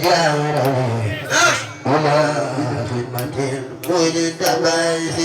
جاره ولا خدمة مجتبس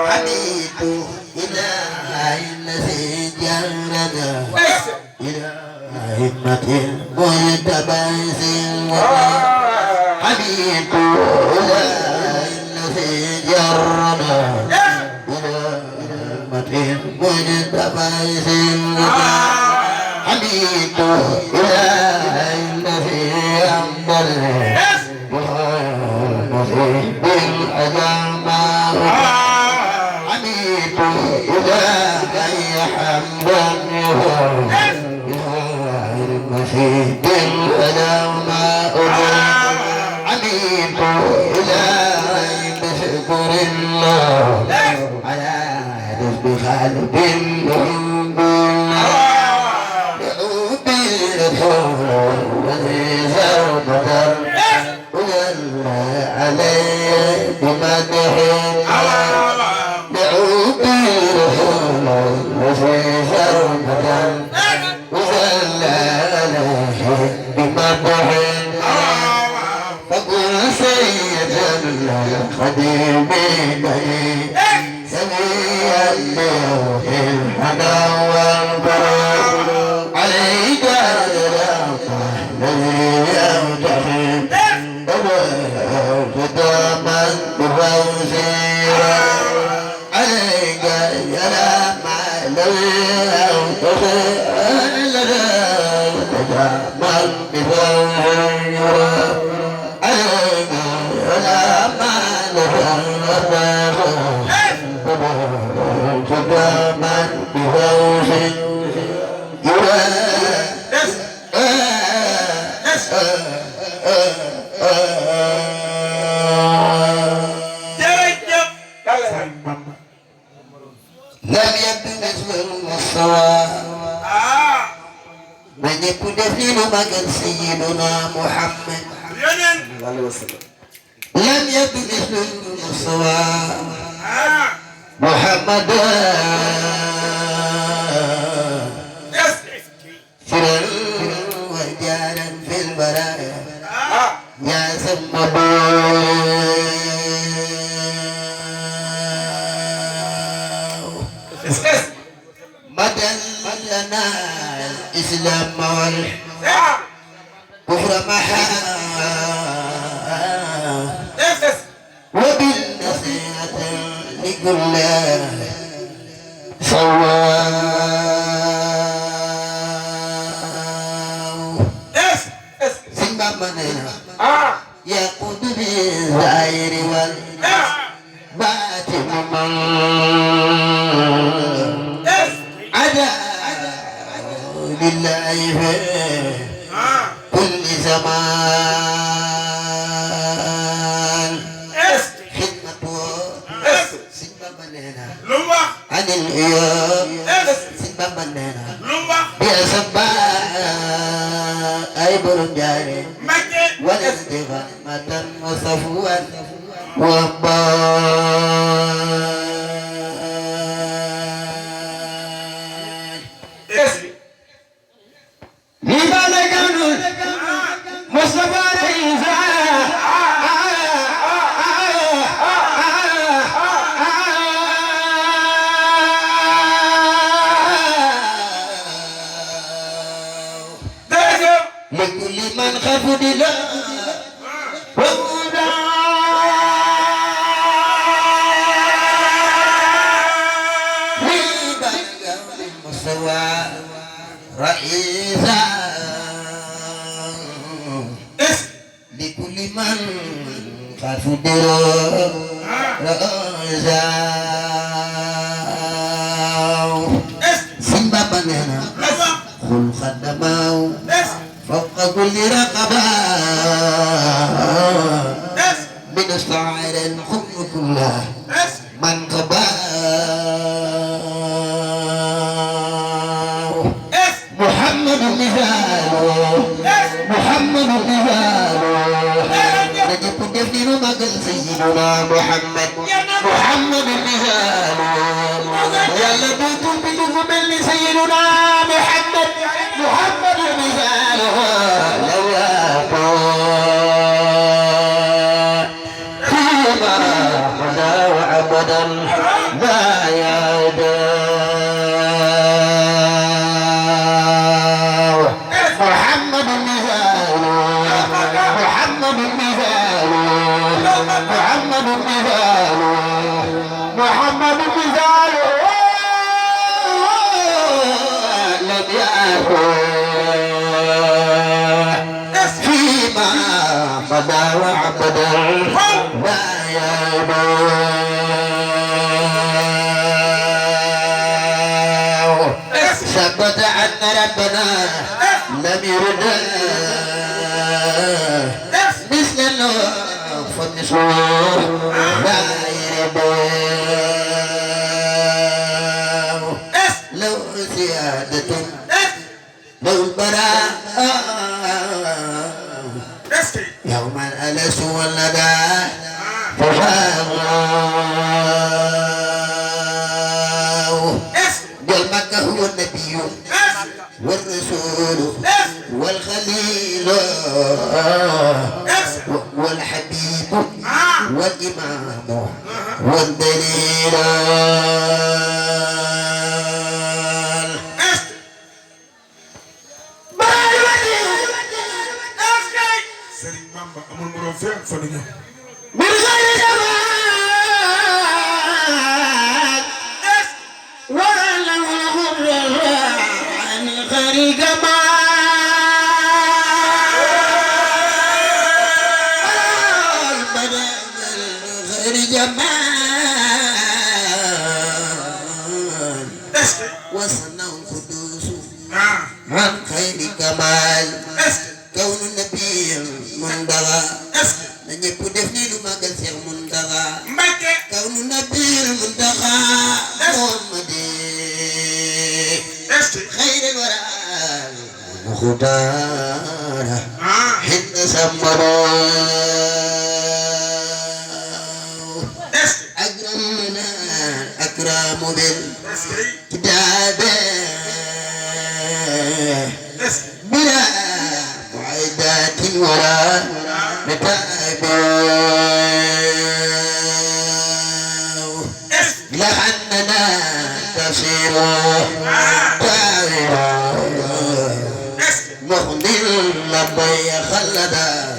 حميد إله الذي جرنا إلى خدمة مجتبس حميد إله الذي جرنا إلى خدمة مجتبس حميد إله الذي أنبل بالأجمع حميد إلهي حمدا المسيح بالأجمع حميد إلهي بشكر الله على رزق خالد الحمد الذي زرمت عليه بمدح لعوبي رسول الذي زرمت وزل عليه بمدح فقل سيدا القديم سميع له الحنا والبرد عليك الذي يمتحن قداما بفوزيرا عليك يا ما الذي يمتحن قداما بفوزيرا عليك يا ما قداما بفوزيرا لم يبدو مثل المستوى من يكون دفنين مكان سيدنا محمد لم يبدو مثل المستوى محمد سرا وجارا في البرايا يا سمبو مدى لنا الإسلام والكفر محا وبالنصيحة لكل سواء سنبا مننا يقود بالظاهر والباطن من عدا لله في كل زمان خدمته سنبا مننا عن الإيام سنبا مننا بأسباء أي برجاري والاستغامة وصفوا وبان لماذا كانوا مصطفى رئيسا لكل من خفض له وهدى لبلغ المستوى رئيسا لكل من خفض له رئيسا سنبا بنينا خل خدماو فوق كل رقبة من استعار الحكم كله من قبا محمد مثاله محمد مثاله نجيب دفن مقل سيدنا محمد محمد مثاله يلا بيكم سيدنا محمد محمد مثاله أبدا لا يداه محمد المثال محمد المثال محمد المثال محمد المثال لم يكن فيما مضى وعبدا لا يداه ثبت أن ربنا لم يرد مثل الله فمثله لا يرضاه لو زيادة لو البراء يوم الألس والندى ففاه قلبك هو النبي والرسول والخليل والحبيب والإمام والدليل Serigne Bamba amul morom fépp fa lu ñëw من غير جمال ولا له عن غير جمال بدا من غير جمال وصنع القدوس عن خير كمال كون النبي المنتهى نجيب دفني لما قال شيخ منتهى كون النبي المنتهى محمد خير الورى مختار حين سمروا أكرمنا أكرم بالكتاب بلا معدات ولا نتائب لأننا تصير طائرا مغني لبي خلدا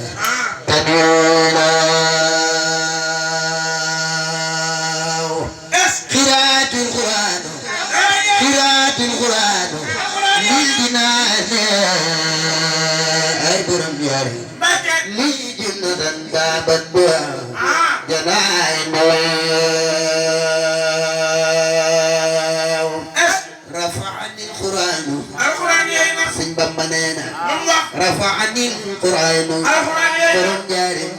تنيولا قراءة القرآن قراءة القرآن للجنان أي برم ياري لي جنة بابت بها جنائن رفعني القرآن سن بمبنينا رفعني القرآن برم ياري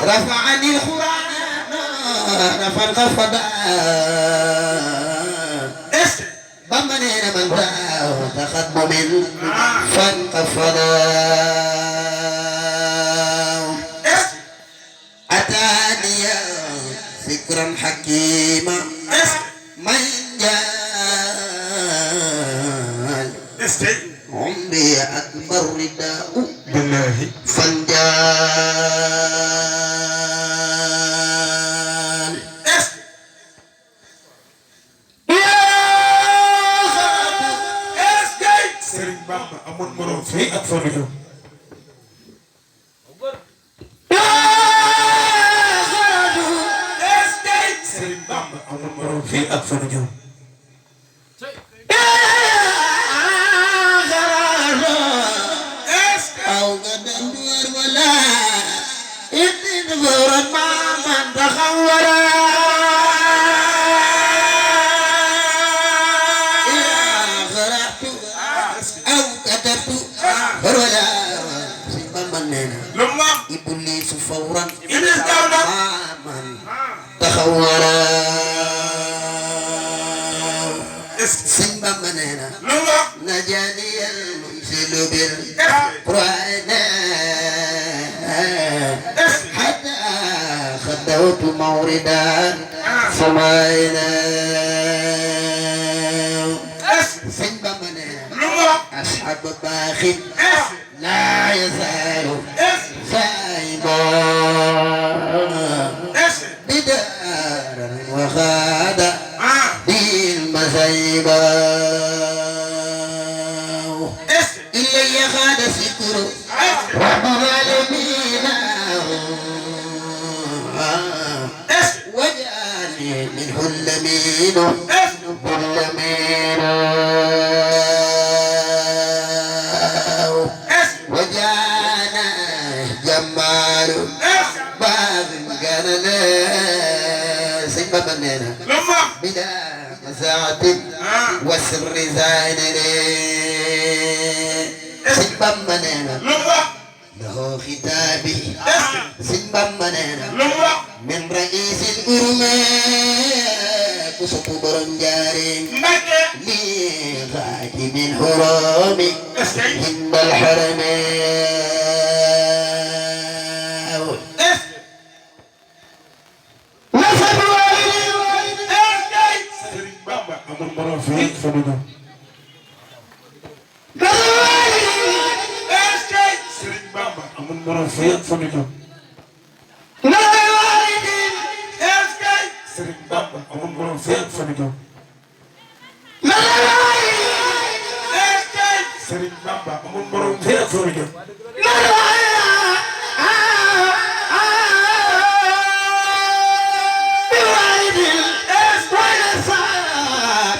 رفعني القرآن رفع القفدان بمبنينا من دعاه تخدم فانقفدا أتاني فكرا حكيما من جال عمري أكبر رداء بالله فانجال Serigne Bamba amul morom fii ak fa lu ñëw Serigne Bamba amul morom fii ak fa lu ñëw أو قد الدور ولا إذن ظهرا ما من تخورا خرعت أو كتبت ولا سيبا مننا لما إبليس فورا إبليس دولة ما من تخورا سيبا مننا لما نجاني المنزل بالقرآن حتى خدوت موردا سمعنا سنبا مننا أصحاب باخر لا يزال سايبا بدار وخاد بالمسيبة إلي خاد سكر رب العالمين وجعلني منه اللمين باللمين وجعلنا جمال باب كان سيبا مننا بلا مساعد وسر زيننا سيبا مننا له ختابي سيبا مننا من رئيس الأرماء كسب برنجاري لخاتم الحرام عند الحرمين نسب Serigne Bamba amul morom fii fa ñu ñëw. Serigne Bamba amul morom fii fa ñu ñëw. Serigne Bamba amul morom fii fa ñu ñëw. Serigne Bamba amul morom fii fa ñu ñëw.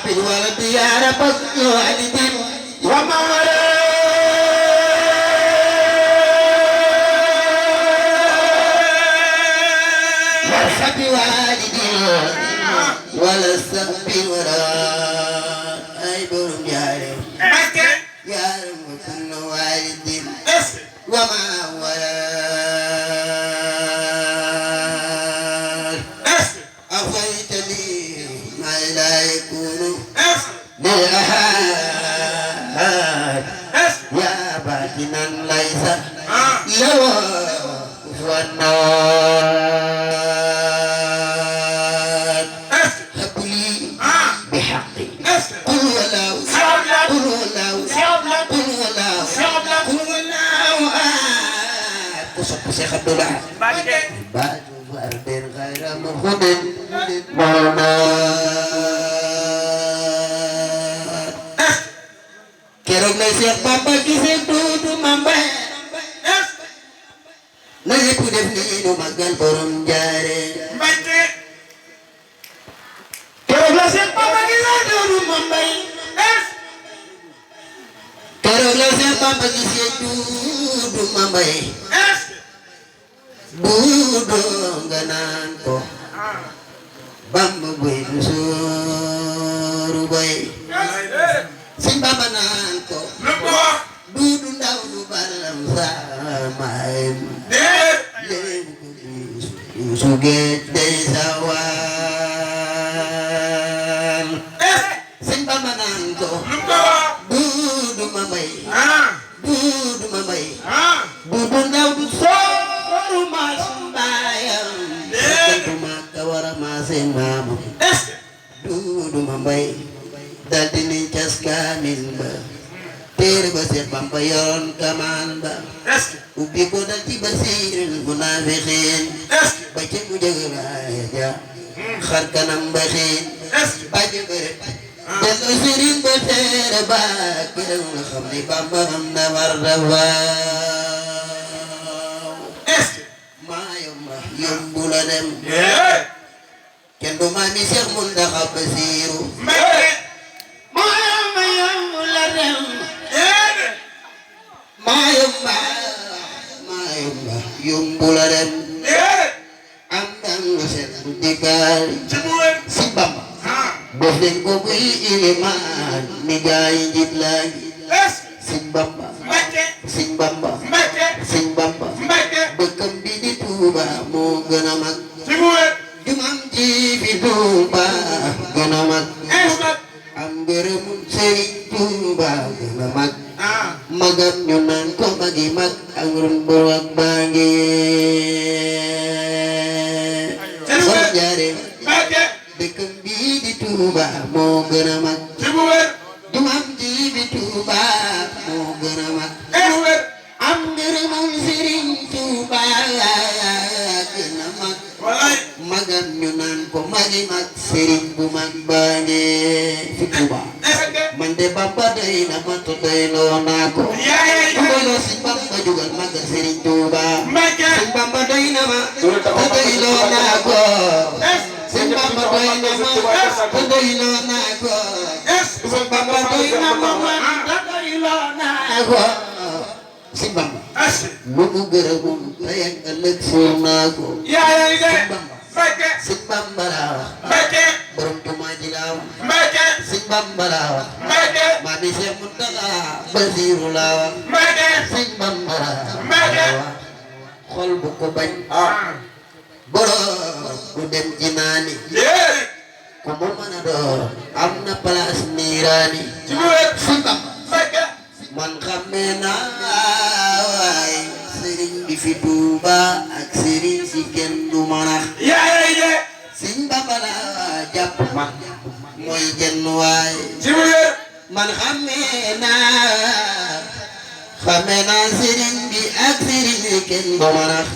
بالولد يا رب والد ومولى مرحب بوالد ولا السب ولا أي برم يا رب كل والد وما ولد أفيت لي ما لا يكون للأحد يا باطنا ليس له كفوا هب لي بحقي قل ولو قل ولو قل ولو قل ولو قصد شيخ عبد الله بعد فرد غير مخد keroog lay Seex Bamba gisee Duudu Mambay na ñépp def nii nu màggal borom jaare keroog la Seex Bamba gisee Duudu Mambay keroog la Seex Bamba gisee Duudu Mambay Duudu nga naan ko Bamba boy du sooru boy Sëñ Bamba naan ko Duudu ndaw du balam saamaay léegi su géej day sawaan Sëñ Bamba naan ko Duudu Mambay Duudu Mambay Duudu ndaw du sooru maas mbaayam du Makka wara maasee maamam Duudu Mambay daldi ni cas kaamil ba téere ba Seex Bamba yoroon kamaan ba ubbi ko dal ci basiirul munaafiqiin ba ci mu jëg raaya ja xar kanam ba xiin ba jëbëre dellu sëriñ ba téere ba keroog nga xam ni Bamba am na martaba maa yomba yombu la dem kenn du maami Seex Muntaxa Basiiru Mayomba yombu la dem am dang lu set dikal si Bamba def leen ko buy ilimaan ni gaay njiit lagi Sëñ Bamba Sëñ Bamba Sëñ Bamba dëkkam bi di Tuuba moo gën a mag jumam ji fi Tuuba gën a mag am ngërëmul Sëriñ Tuuba gën a mag magam ñu naan ko magi mag ak rumbur ak bangi Soxna Jaare dëkkam bi di Tuuba moo gën a mag jumam ji bi Tuuba moo gën a mag am ngërëmul Sëriñ Tuuba gën a mag magam ñu naan ko magi mag sëriñ bu mag baange fi Tuuba man de Bamba doy na ma to doyloo naa ko doyloo Sëñ Bamba jugal magal sëriñ Tuuba Sëñ Bamba doy na ma to doyloo naa ko Sëñ Bamba doy na ma to doyloo naa ko Sëñ Bamba doy na ma to doyloo naa ko Sëñ Bamba lu mu gërëmul tey ak ëllëg suur naa ko Sëñ Bamba Sëñ Bamba laa wax borom Tuubaa ji laa wax Sëñ Bamba laa wax maa di Seex Muntaxa Basiiru laa wax Sëñ Bamba laa wax xol bu ko bañ borom du dem jinaani ku mu mën a doon am na place niiraani Sëñ Bamba man xamee naa waay sëriñ bi fi Tuuba ak sëriñ si kenn du ma nax Sëñ Bamba la jàpp man mooy jenn waay man xamee naa sëriñ bi ak sëriñ si kenn du ma nax